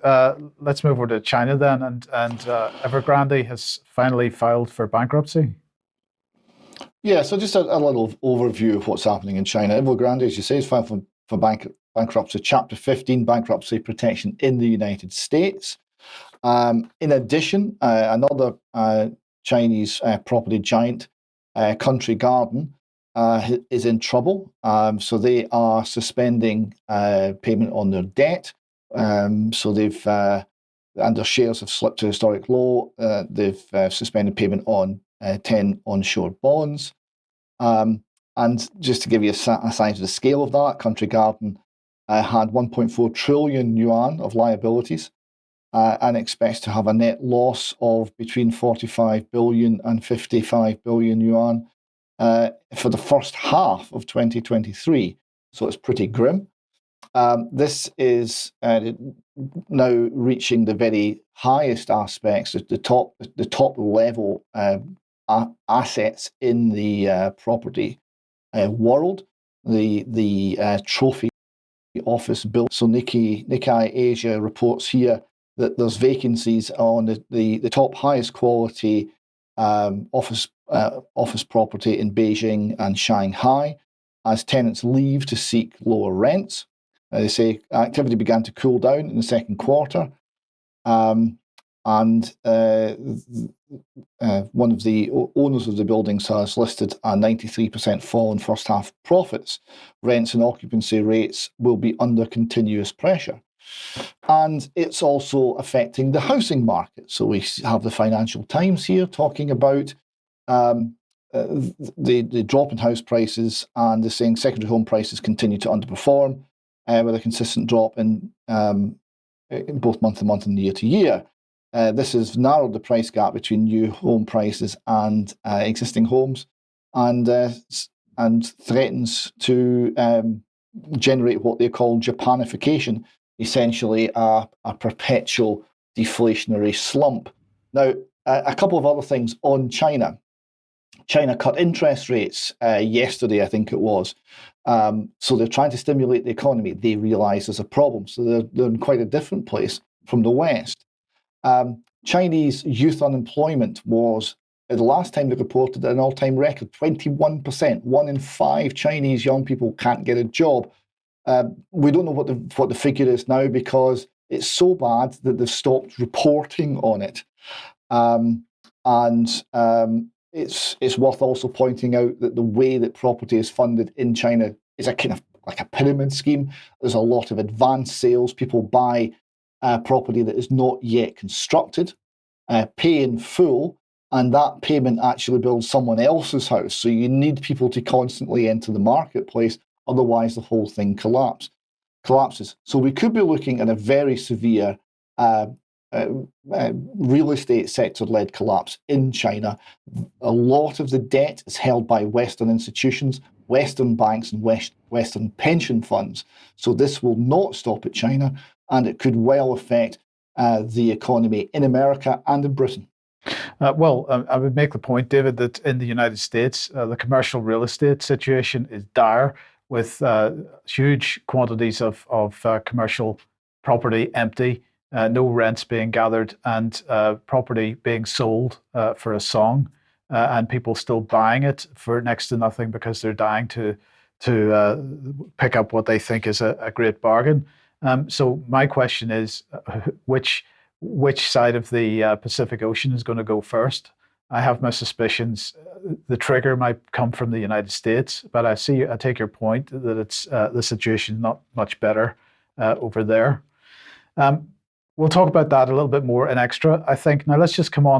Let's move over to China then, and Evergrande has finally filed for bankruptcy. Yeah, so just a little overview of what's happening in China. Evergrande, as you say, is filed for bankruptcy, Chapter 15 bankruptcy protection in the United States. In addition, another Chinese property giant, Country Garden, is in trouble. So they are suspending payment on their debt. So they've, and their shares have slipped to historic low. They've suspended payment on 10 onshore bonds. And just to give you a size of the scale of that, Country Garden had 1.4 trillion yuan of liabilities and expects to have a net loss of between 45 billion and 55 billion yuan for the first half of 2023. So it's pretty grim. This is now reaching the very highest aspects, the top level assets in the property world. The trophy office built. So Nikkei Asia reports here that there's vacancies on the top highest quality office property in Beijing and Shanghai as tenants leave to seek lower rents. They say activity began to cool down in the second quarter. And one of the owners of the buildings has listed a 93% fall in first half profits. Rents and occupancy rates will be under continuous pressure. And it's also affecting the housing market. So we have the Financial Times here talking about the drop in house prices, and they're saying secondary home prices continue to underperform with a consistent drop in both month to month and year to year. This has narrowed the price gap between new home prices and existing homes, and threatens to generate what they call Japanification, essentially a perpetual deflationary slump. Now, a couple of other things on China. China cut interest rates yesterday, I think it was. So they're trying to stimulate the economy. They realize there's a problem. So they're in quite a different place from the West. Chinese youth unemployment was, the last time they reported, an all-time record, 21%. 1 in 5 Chinese young people can't get a job. We don't know what the figure is now because it's so bad that they've stopped reporting on it. It's worth also pointing out that the way that property is funded in China is a kind of like a pyramid scheme. There's a lot of advanced sales. People buy property that is not yet constructed, pay in full, and that payment actually builds someone else's house. So you need people to constantly enter the marketplace, otherwise the whole thing collapses. So we could be looking at a very severe real estate sector-led collapse in China. A lot of the debt is held by Western institutions, Western banks, and Western pension funds. So this will not stop at China, and it could well affect the economy in America and in Britain. I would make the point, David, that in the United States, the commercial real estate situation is dire, with huge quantities of commercial property empty, no rents being gathered, and property being sold for a song, and people still buying it for next to nothing because they're dying to pick up what they think is a great bargain. So my question is, which side of the Pacific Ocean is going to go first? I have my suspicions the trigger might come from the United States, but I take your point that it's the situation not much better over there. We'll talk about that a little bit more in extra, I think. Now let's just come on